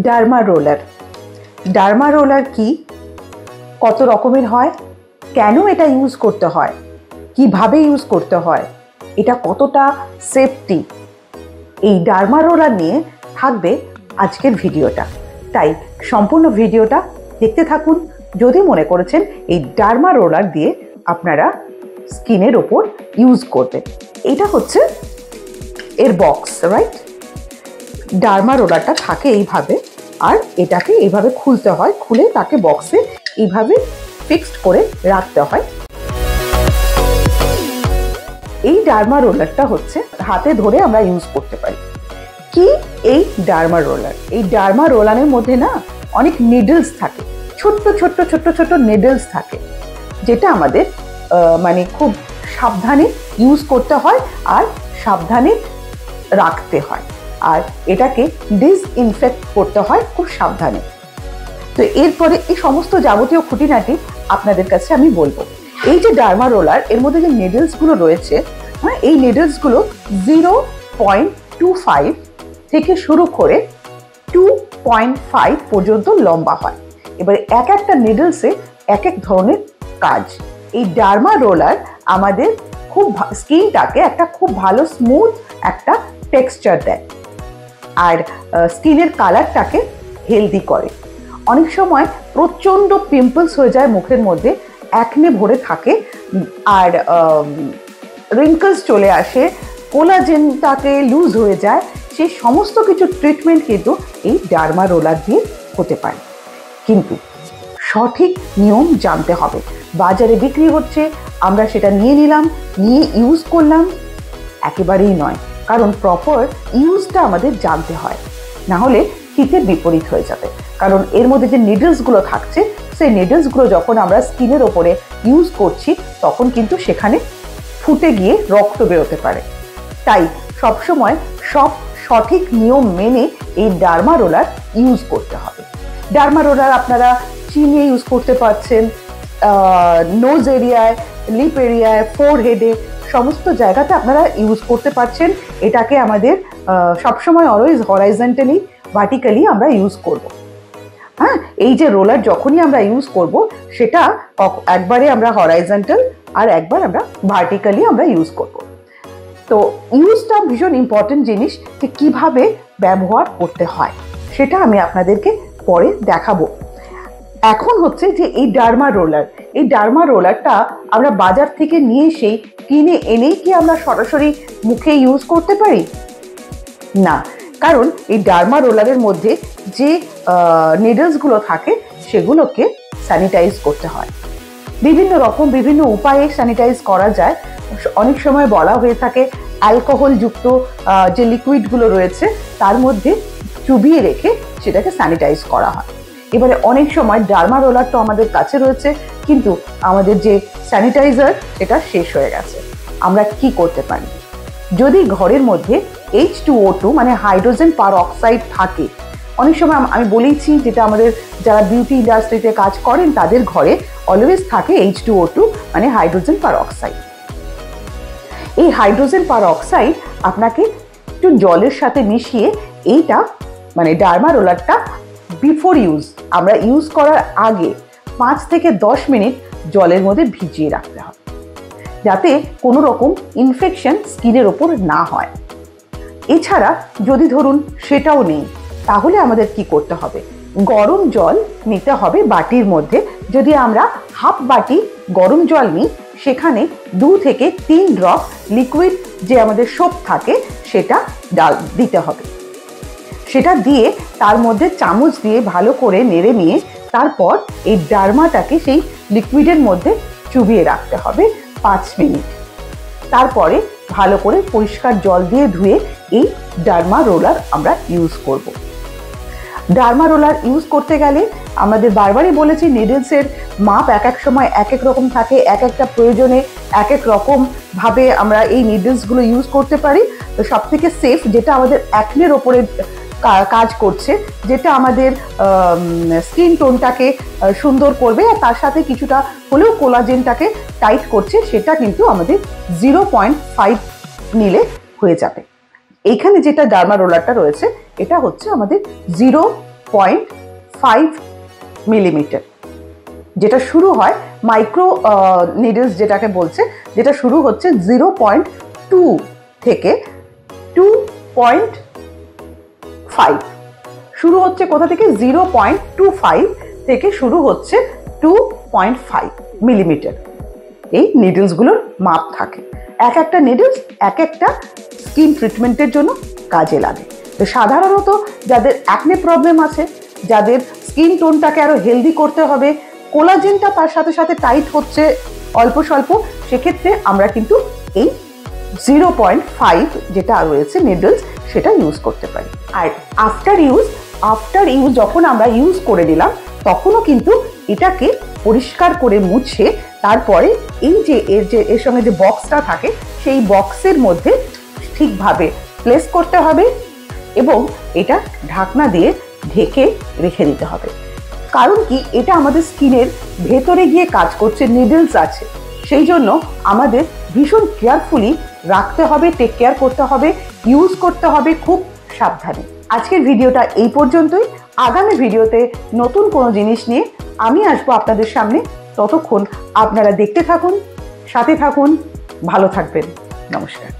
Derma roller. Derma roller কি, কত রকমের হয়, কেন এটা ইউজ করতে হয়, কিভাবে ইউজ করতে হয়, এটা কতটা সেফটি, এই ডার্মা রোলার নিয়ে থাকবে আজকের ভিডিওটা। তাই সম্পূর্ণ ভিডিওটা দেখতে থাকুন। যদি মনে করেছেন এই ডার্মা রোলার দিয়ে আপনারা স্কিনের ওপর ইউজ করবেন। এটা হচ্ছে এর বক্স, রাইট? ডার্মা রোলারটা থাকে এইভাবে, আর এটাকে এইভাবে খুলতে হয়, খুলে তাকে বক্সে এইভাবে ফিক্সড করে রাখতে হয়। এই ডার্মা রোলারটা হচ্ছে হাতে ধরে আমরা ইউজ করতে পারি। কি এই ডার্মা রোলার? এই ডার্মা রোলারের মধ্যে না অনেক নিডলস থাকে, ছোট্ট ছোট্ট ছোট্ট ছোট্ট নিডলস থাকে, যেটা আমাদের মানে খুব সাবধানে ইউজ করতে হয় আর সাবধানে রাখতে হয়, আর এটাকে ডিসইনফেক্ট করতে হয় খুব সাবধানে। তো এরপরে এই সমস্ত যাবতীয় খুঁটিনাটি আপনাদের কাছে আমি বলবো। এই যে ডার্মা রোলার, এর মধ্যে যে নিডলসগুলো রয়েছে, হ্যাঁ, এই নিডলসগুলো 0.25 থেকে শুরু করে 2.5 পর্যন্ত লম্বা হয়। এবারে এক একটা নিডলসে এক এক ধরনের কাজ। এই ডার্মা রোলার আমাদের খুব স্কিনটাকে একটা খুব ভালো স্মুথ একটা টেক্সচার দেয়, আর স্কিনের কালারটাকে হেলদি করে। অনেক সময় প্রচণ্ড পিম্পলস হয়ে যায় মুখের মধ্যে, অ্যাকনে ভরে থাকে, আর রিঙ্কলস চলে আসে, কোলাজেনটাকে লুজ হয়ে যায়। সেই সমস্ত কিছু ট্রিটমেন্ট কিন্তু এই ডার্মা রোলার দিয়ে হতে পারে, কিন্তু সঠিক নিয়ম জানতে হবে। বাজারে বিক্রি হচ্ছে, আমরা সেটা নিয়ে নিলাম, নিয়ে ইউজ করলাম, একেবারেই নয়। কারণ প্রপার ইউজটা আমাদের জানতে হয়, না হলে হিতের বিপরীত হয়ে যাবে। কারণ এর মধ্যে যে নিডলসগুলো থাকছে, সেই নিডলসগুলো যখন আমরা স্কিনের ওপরে ইউজ করছি, তখন কিন্তু সেখানে ফুটে গিয়ে রক্ত বেরোতে পারে। তাই সবসময় সব সঠিক নিয়ম মেনে এই ডার্মা রোলার ইউজ করতে হবে। ডার্মা রোলার আপনারা চিনে ইউজ করতে পারছেন, নোজ এরিয়ায়, লিপ এরিয়ায়, ফোরহেডে, সমস্ত জায়গাতে আপনারা ইউজ করতে পারছেন। এটাকে আমাদের সবসময় অলওয়েজ হরাইজন্টালি, ভার্টিক্যালি আমরা ইউজ করব। হ্যাঁ, এই যে রোলার যখনই আমরা ইউজ করব, সেটা একবারে আমরা হরাইজন্টাল আর একবার আমরা ভার্টিক্যালি আমরা ইউজ করব। তো ইউজটা ভীষণ ইম্পর্টেন্ট জিনিস, যে কিভাবে ব্যবহার করতে হয় সেটা আমি আপনাদেরকে পরে দেখাবো। এখন হচ্ছে যে এই ডার্মা রোলার, এই ডার্মা রোলারটা আমরা বাজার থেকে নিয়ে এসেই কিনে এনেই কি আমরা সরাসরি মুখে ইউজ করতে পারি? না, কারণ এই ডার্মা রোলারের মধ্যে যে নিডলসগুলো থাকে সেগুলোকে স্যানিটাইজ করতে হয়। বিভিন্ন রকম বিভিন্ন উপায়ে স্যানিটাইজ করা যায়। অনেক সময় বলা হয়ে থাকে অ্যালকোহল যুক্ত যে লিকুইডগুলো রয়েছে তার মধ্যে চুবিয়ে রেখে সেটাকে স্যানিটাইজ করা হয়। এবারে অনেক সময় ডার্মা রোলার তো আমাদের কাছে রয়েছে, কিন্তু আমাদের যে স্যানিটাইজার সেটা শেষ হয়ে গেছে। আমরা কি করতে পারি? যদি ঘরের মধ্যে H2O2 মানে হাইড্রোজেন পারঅক্সাইড থাকে, অনেক সময় আমি বলেছি যেটা আমাদের যারা বিউটি ইন্ডাস্ট্রিতে কাজ করেন তাদের ঘরে অলওয়েজ থাকে H2O2 মানে হাইড্রোজেন পারঅক্সাইড। এই হাইড্রোজেন পারঅক্সাইড আপনাকে একটু জলের সাথে মিশিয়ে এইটা মানে ডার্মা রোলারটা বিফোর ইউজ, আমরা ইউজ করার আগে 5 থেকে 10 মিনিট জলের মধ্যে ভিজিয়ে রাখতে হবে, যাতে কোনো রকম ইনফেকশন স্কিনের ওপর না হয়। এছাড়া যদি ধরুন সেটাও নেই, তাহলে আমাদের কি করতে হবে? গরম জল নিতে হবে বাটির মধ্যে। যদি আমরা হাফ বাটি গরম জল নিই, সেখানে 2 থেকে 3 ড্রপ লিকুইড যে আমাদের সোপ থাকে সেটা দিতে হবে। সেটা দিয়ে তার মধ্যে চামচ দিয়ে ভালো করে নেড়ে নিয়ে তারপর এই ডার্মাটাকে সেই লিকুইডের মধ্যে চুবিয়ে রাখতে হবে 5 মিনিট। তারপরে ভালো করে পরিষ্কার জল দিয়ে ধুয়ে এই ডার্মা রোলার আমরা ইউজ করব। ডার্মা রোলার ইউজ করতে গেলে আমাদের বারবারই বলেছি নিডলসের মাপ এক এক সময় এক এক রকম থাকে, এক একটা প্রয়োজনে এক এক রকম ভাবে আমরা এই নিডলসগুলো ইউজ করতে পারি। তো সব থেকে সেফ যেটা আমাদের অ্যাকনের ওপরে কাজ করছে, যেটা আমাদের স্কিন টোনটাকে সুন্দর করবে আর তার সাথে কিছুটা হলেও কোলাজেনটাকে টাইট করছে, সেটা কিন্তু আমাদের 0.5 নিলে হয়ে যাবে। এইখানে যেটা ডার্মা রোলারটা রয়েছে এটা হচ্ছে আমাদের 0.5 মিলিমিটার, যেটা শুরু হয় মাইক্রো নিডলস যেটাকে বলছে, যেটা শুরু হচ্ছে 0.2 থেকে 2.5। শুরু হচ্ছে কোথা থেকে? 0.25 থেকে শুরু হচ্ছে 2.5 মিলিমিটার। এই নিডলসগুলোর মাপ থাকে। এক একটা নিডলস এক একটা স্কিন ট্রিটমেন্টের জন্য কাজে লাগে। তো সাধারণত যাদের অ্যাকনে প্রবলেম আছে, যাদের স্কিন টোনটাকে আরো হেলদি করতে হবে, কোলাজেনটা তার সাথে সাথে টাইট হচ্ছে অল্প স্বল্প, সেক্ষেত্রে আমরা কিন্তু এই 0.5 যেটা রয়েছে নিডলস সেটা ইউজ করতে পারি। আর আফটার ইউজ যখন আমরা ইউজ করে নিলাম তখনও কিন্তু এটাকে পরিষ্কার করে মুছে তারপরে এই যে এর সঙ্গে যে বক্সটা থাকে সেই বক্সের মধ্যে ঠিকভাবে প্লেস করতে হবে এবং এটা ঢাকনা দিয়ে ঢেকে রেখে দিতে হবে। কারণ কি, এটা আমাদের স্কিনের ভেতরে গিয়ে কাজ করছে, নিডলস আছে, সেই জন্য আমাদের ভীষণ কেয়ারফুলি রাখতে হবে, টেক কেয়ার করতে হবে, ইউজ করতে হবে খুব সাবধানে। আজকের ভিডিওটা এই পর্যন্তই। আগামী ভিডিওতে নতুন কোনো জিনিস নিয়ে আমি আসবো আপনাদের সামনে। ততক্ষণ আপনারা দেখতে থাকুন, সাথে থাকুন, ভালো থাকবেন। নমস্কার।